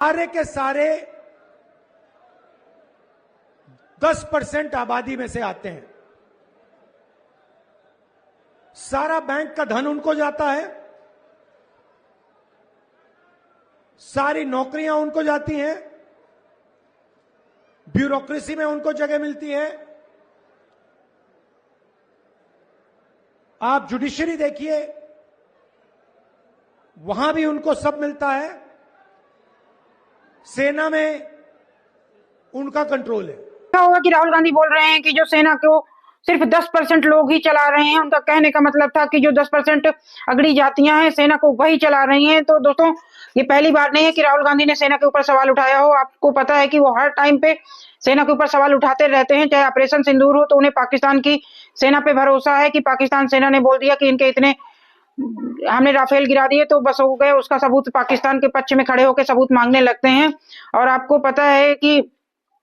सारे के सारे 10% आबादी में से आते हैं। सारा बैंक का धन उनको जाता है, सारी नौकरियां उनको जाती हैं, ब्यूरोक्रेसी में उनको जगह मिलती है। आप जुडिशरी देखिए, वहां भी उनको सब मिलता है। सेना में उनका कंट्रोल है। क्या होगा कि राहुल गांधी बोल रहे हैं कि जो सेना को सिर्फ 10% लोग ही चला रहे हैं। उनका कहने का मतलब था कि जो 10% अगड़ी जातियां हैं सेना को वही चला रही हैं। तो दोस्तों, ये पहली बार नहीं है कि राहुल गांधी ने सेना के ऊपर सवाल उठाया हो। आपको पता है कि वो हर टाइम पे सेना के ऊपर सवाल उठाते रहते हैं। चाहे ऑपरेशन सिंदूर हो तो उन्हें पाकिस्तान की सेना पे भरोसा है कि पाकिस्तान सेना ने बोल दिया कि इनके इतने हमने राफेल गिरा दिए तो बस हो गए। उसका सबूत पाकिस्तान के पक्ष में खड़े होकर सबूत मांगने लगते हैं। और आपको पता है कि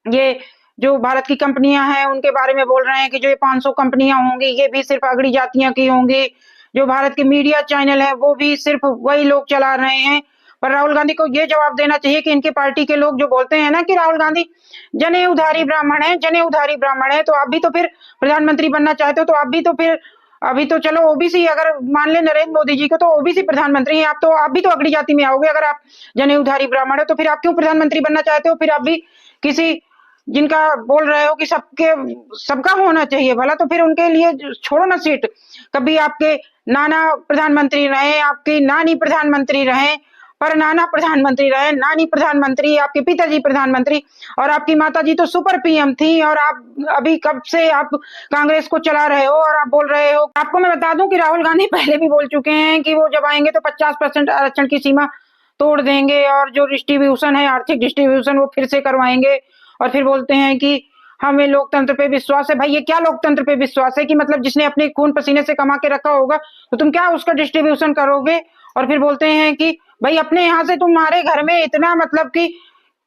ये जो भारत की कंपनियां हैं उनके बारे में बोल रहे हैं कि जो ये 500 कंपनियां होंगी ये भी सिर्फ अगड़ी जातियों की होंगी। जो भारत के मीडिया चैनल है वो भी सिर्फ वही लोग चला रहे हैं। पर राहुल गांधी को ये जवाब देना चाहिए कि इनके पार्टी के लोग जो बोलते हैं ना कि राहुल गांधी जनेऊधारी ब्राह्मण है, जनेऊधारी ब्राह्मण है, तो आप भी तो फिर प्रधानमंत्री बनना चाहते हो। तो आप भी तो फिर अभी तो चलो ओबीसी, अगर मान ले नरेंद्र मोदी जी को तो ओबीसी प्रधानमंत्री हैं आप, तो आप भी तो अगड़ी जाति में आओगे। अगर आप जनेऊधारी ब्राह्मण हो तो फिर आप क्यों प्रधानमंत्री बनना चाहते हो? फिर आप भी किसी जिनका बोल रहे हो कि सबका होना चाहिए भला, तो फिर उनके लिए छोड़ो ना सीट। कभी आपके नाना प्रधानमंत्री रहे, आपकी नानी प्रधानमंत्री रहे, पर नाना प्रधानमंत्री रहे, नानी प्रधानमंत्री, आपके पिताजी प्रधानमंत्री और आपकी माताजी तो सुपर पीएम थी। और आप अभी कब से आप कांग्रेस को चला रहे हो और आप बोल रहे हो। आपको मैं बता दूं कि राहुल गांधी पहले भी बोल चुके हैं कि वो जब आएंगे तो 50% आरक्षण की सीमा तोड़ देंगे और जो डिस्ट्रीब्यूशन है, आर्थिक डिस्ट्रीब्यूशन, वो फिर से करवाएंगे। और फिर बोलते हैं कि हमें लोकतंत्र पे विश्वास है। भाई ये क्या लोकतंत्र पे विश्वास है कि मतलब जिसने अपने खून पसीने से कमा के रखा होगा तो तुम क्या उसका डिस्ट्रीब्यूशन करोगे? और फिर बोलते हैं कि भाई अपने यहाँ से तुम्हारे घर में इतना मतलब कि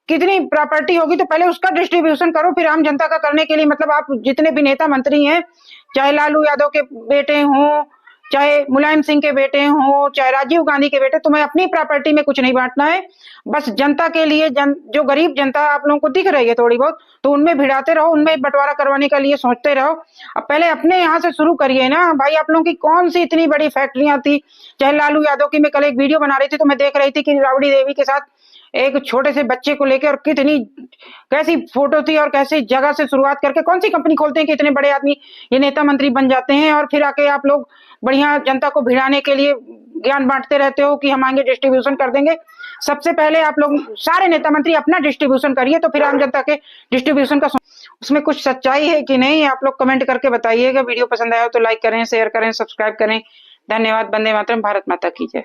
कितनी प्रॉपर्टी होगी तो पहले उसका डिस्ट्रीब्यूशन करो, फिर आम जनता का करने के लिए। मतलब आप जितने भी नेता मंत्री हैं, चाहे लालू यादव के बेटे हों, चाहे मुलायम सिंह के बेटे हों, चाहे राजीव गांधी के बेटे, तुम्हें अपनी प्रॉपर्टी में कुछ नहीं बांटना है। बस जनता के लिए जो गरीब जनता आप लोगों को दिख रही है थोड़ी बहुत, तो उनमें भिड़ाते रहो, उनमें बंटवारा करवाने के लिए सोचते रहो। अब पहले अपने यहाँ से शुरू करिए ना भाई। आप लोगों की कौन सी इतनी बड़ी फैक्ट्रियां थी? चाहे लालू यादव की, मैं कल एक वीडियो बना रही थी तो मैं देख रही थी कि राबड़ी देवी के साथ एक छोटे से बच्चे को लेकर, और कितनी कैसी फोटो थी और कैसी जगह से शुरुआत करके कौन सी कंपनी खोलते हैं कि इतने बड़े आदमी ये नेता मंत्री बन जाते हैं। और फिर आके आप लोग बढ़िया जनता को भिड़ाने के लिए ज्ञान बांटते रहते हो कि हम आएंगे डिस्ट्रीब्यूशन कर देंगे। सबसे पहले आप लोग सारे नेता मंत्री अपना डिस्ट्रीब्यूशन करिए, तो फिर आम जनता के डिस्ट्रीब्यूशन का उसमें कुछ सच्चाई है कि नहीं, आप लोग कमेंट करके बताइएगा। वीडियो पसंद आया हो तो लाइक करें, शेयर करें, सब्सक्राइब करें। धन्यवाद। वंदे मातरम। भारत माता की जय।